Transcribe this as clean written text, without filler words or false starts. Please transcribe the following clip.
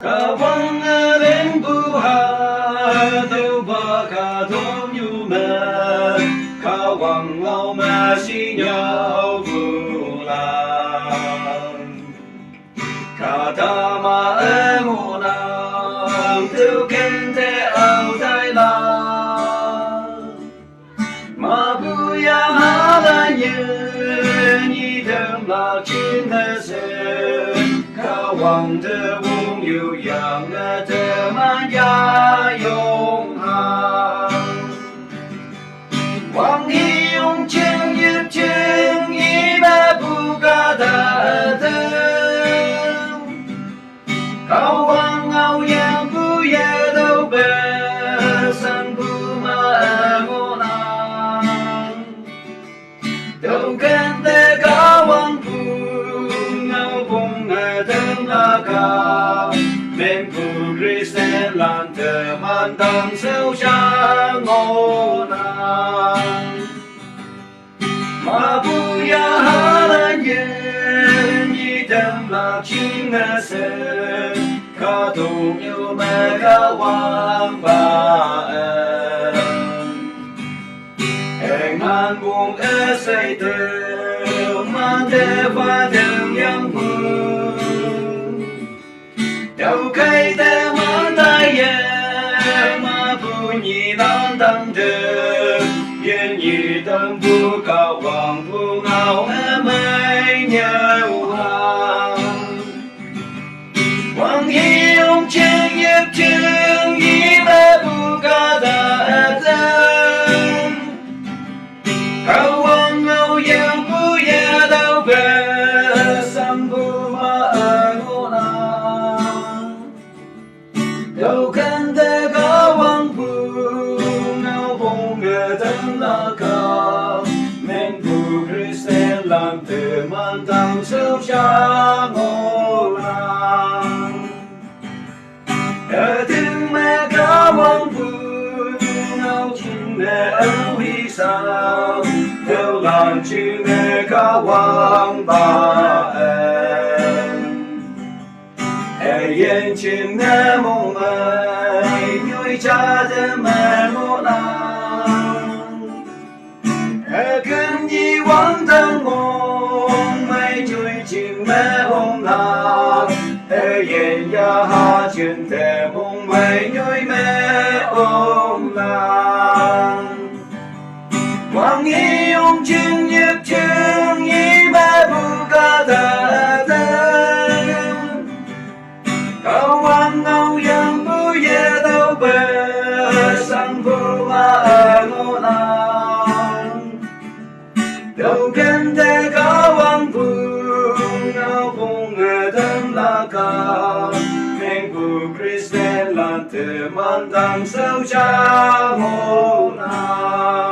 Kawang rin buhay baka yume Kawang ngao ma si nhau bulan Katama emo nam tu kente au tai la Ma buya hala nhi thơm là chín se Kawang de wong yu yang de man ya yong hang Wang hi yong chen yip chen yi ba bu ga da de Kawang ngao yang bu ye đâu be san bu ma mo na đâu ken de kawang bu ngao bong thơm là ca men bu Christian lan thơ man tăng sâu cha ngô nàng ma bu ya ha la nhi thơm là chính se ca tu yêu mẹ ca wang ba em han buông say từ man thế và thương yang bu đâu cây te man tai ye ma bu nhi nan tăng từ yên nhi tâm bu cao hoàng bu ngao em ấy nhau hàng Wang hi yong chen yip chen yi ba bu ga da zhen Kawang ngao yang bu ya đâu be san bu ma ngô na đâu kan de kawang bu ngao bong ge thân la ca men bu Christian làm từ man tăng sâu cha ngô na thương mẹ kawang bu ngao chính mẹ âu hi sao theo làm chữ mẹ kawang ba em yên chừng mẹ mong mày nhoi cha de mẹ mô nàng cơn nhi quang tâm mong mày chui chừng mẹ hồng nàng yên ya ha chừng te mong mày nhoi mẹ ôm nàng Wang hi yong chen yip chen yi ba bu ga da zhen Kawang ngao yang bu ye đâu be san bu ma ngô nàng đâu ken te kawang bu ngao bong thân la ca men bu Christian lan te man tăng sâu cha ngô nàng